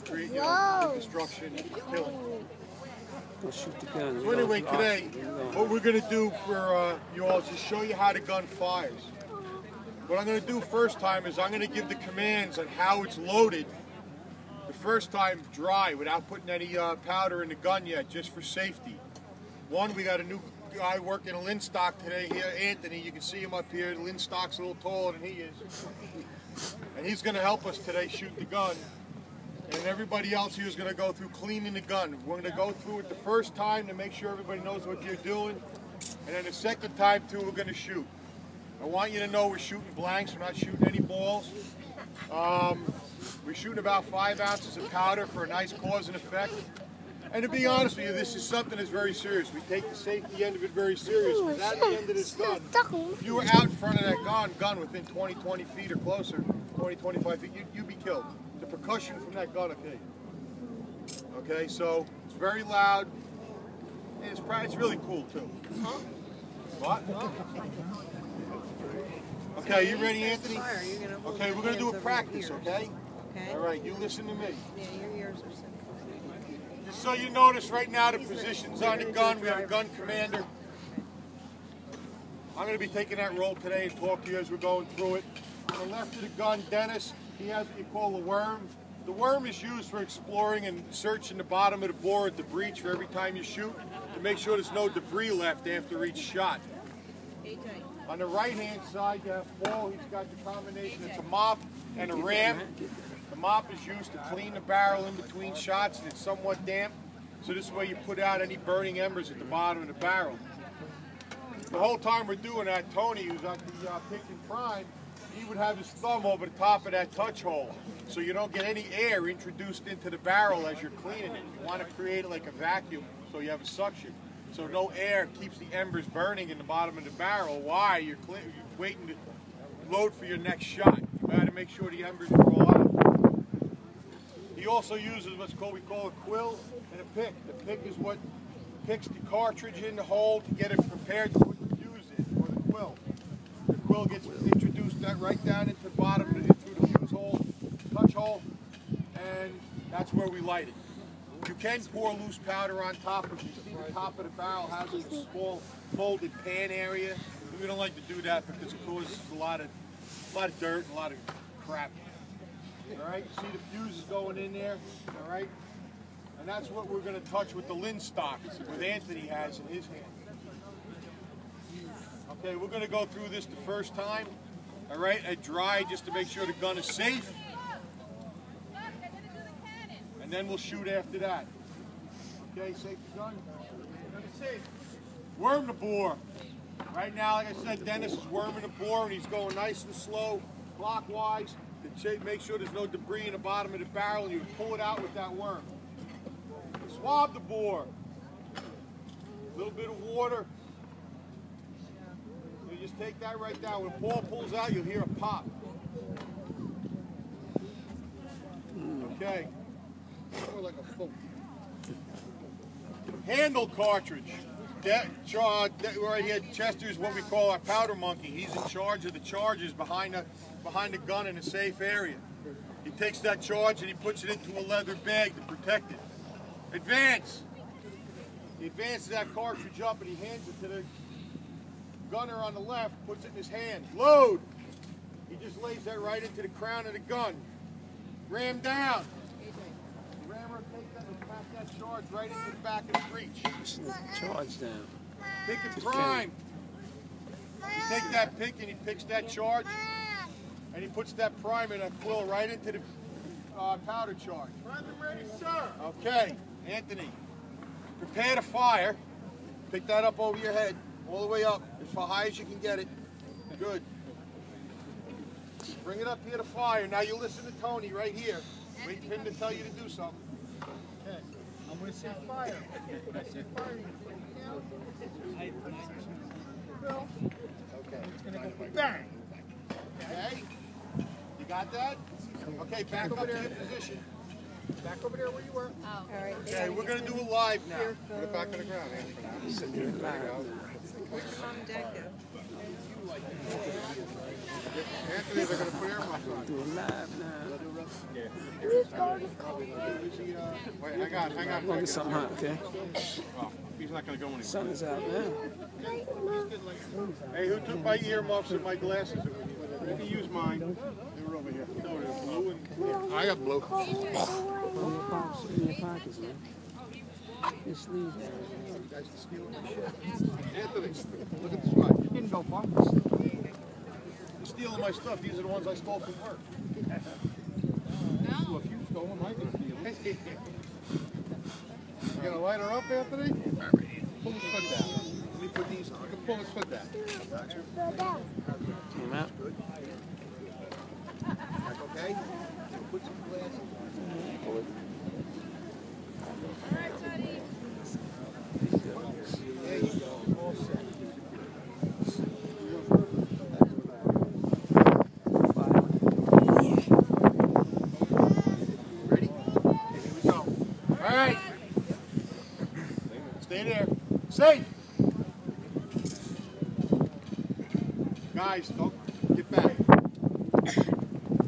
create, destruction, killing. We'll shoot the gun. So anyway, today, what we're going to do for you all is just show you how the gun fires. What I'm going to do first time is I'm going to give the commands on how it's loaded. The first time dry, without putting any powder in the gun yet, just for safety. One, we got a new guy working a Linstock today here, Anthony. You can see him up here. The Linstock's a little taller than he is. And he's going to help us today shoot the gun. And everybody else here is going to go through cleaning the gun. We're going to go through it the first time to make sure everybody knows what you're doing. And then the second time, too, we're going to shoot. I want you to know we're shooting blanks. We're not shooting any balls. We're shooting about 5 ounces of powder for a nice cause and effect. And to be honest with you, this is something that's very serious. We take the safety end of it very serious. Because at the end of this gun, if you were out in front of that gun within 20 feet or closer, 20, 25 feet, you'd be killed. The percussion from that gun will kill you. Okay, so it's very loud. And it's really cool, too. What? Okay, you ready, Anthony? Okay, we're going to do a practice, okay? All right, you listen to me. Yeah, your ears are sensitive. Just so you notice right now the positions on the gun, we have a gun commander. I'm going to be taking that role today and talk to you as we're going through it. On the left of the gun, Dennis, he has what you call a worm. The worm is used for exploring and searching the bottom of the bore at the breech for every time you shoot to make sure there's no debris left after each shot. On the right-hand side, you have Paul. He's got the combination. It's a mop and a ram. The mop is used to clean the barrel in between shots, and it's somewhat damp. So this way you put out any burning embers at the bottom of the barrel. The whole time we're doing that, Tony, who's at the pick and prime, he would have his thumb over the top of that touch hole, so you don't get any air introduced into the barrel as you're cleaning it. You want to create it like a vacuum, so you have a suction. So no air keeps the embers burning in the bottom of the barrel while you're waiting to load for your next shot. You got to make sure the embers roll out. He also uses what's called, we call a quill and a pick. The pick is what picks the cartridge in the hole to get it prepared to put the fuse in, or the quill. The quill gets introduced right down into the bottom, through the fuse hole, touch hole, and that's where we light it. You can pour loose powder on top. If you see the top of the barrel has a small folded pan area. We don't like to do that because it causes a lot of dirt and a lot of crap. All right, you see the fuses going in there, all right? And that's what we're going to touch with the Linstock, what Anthony has in his hand. Okay, we're going to go through this the first time, all right, at dry, just to make sure the gun is safe. And then we'll shoot after that. Okay, safe the gun. Worm the bore. Right now, like I said, Dennis is worming the bore, and he's going nice and slow, clockwise, to make sure there's no debris in the bottom of the barrel, and you pull it out with that worm. Swab the bore. A little bit of water. You just take that right down. When Paul pulls out, you'll hear a pop. Okay. Like a foam. Handle cartridge. Right here, Chester's what we call our powder monkey. He's in charge of the charges behind the gun in a safe area. He takes that charge and he puts it into a leather bag to protect it. Advance. He advances that cartridge up and he hands it to the gunner on the left, puts it in his hand. Load. He just lays that right into the crown of the gun. Ram down. The rammer takes that and pack that charge right into the back of the breech. Charge down. Pick and prime. You take that pick and he picks that charge and he puts that prime and that quill right into the powder charge. I'm ready, sir. Okay, Anthony. Prepare to fire. Pick that up over your head, all the way up, as high as you can get it. Good. Bring it up here to fire. Now you listen to Tony right here. Wait for him to tell you to do something. Okay. I'm going to say fire. When I say fire, you put it down. Okay. It's going to go bang. Okay. You got that? Okay, back up to your position. Back over there where you were. Oh. All right. Okay, we're going to do a live now. Put it back on the ground, Anthony. Where's your mom and dad go? Anthony, they're going to put air muffs on. Do it live now. Wait, hang on. I'm gonna get something hot, okay? Oh, he's not going to go anywhere. Sun is out now. Hey, who took my earmuffs and my glasses? You can use mine. They were over here. No, they're blue and... I got blue. Put in your pockets, man. Your sleeves. Anthony, look at this guy. You didn't go far. You're stealing my stuff. These are the ones I stole from work. So if you stole them, I can steal them. You gonna light her up, Anthony? Pull his foot down. Let me put these on. You can pull his foot down. Came out. Okay? Put some glasses on. There you go. All set. Ready? Here we go. All right. Stay there. Safe. Guys, don't get back.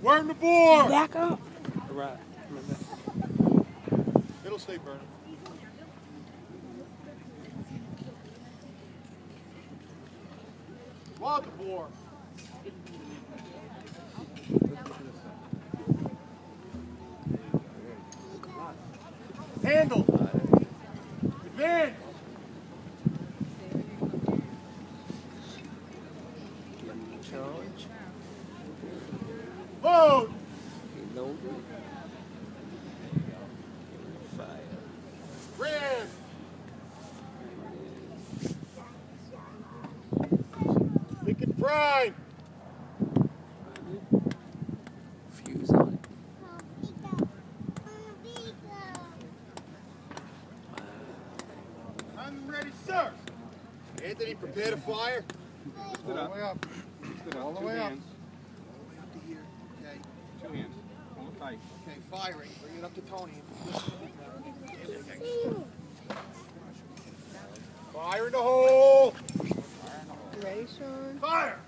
Worm the board. Back up. All right. It'll stay burning. Wild the boar. Handle. Advance. Charge. Load. Reload. Fire. Ram. Liquid prime. Fuse on it. I'm ready, sir. Anthony, prepare to fire. All the way up. All the way up. Up to here. Okay. 2 hands. Hold it tight. Okay, firing. Bring it up to Tony. Fire in the hole. You ready, Sean? Fire.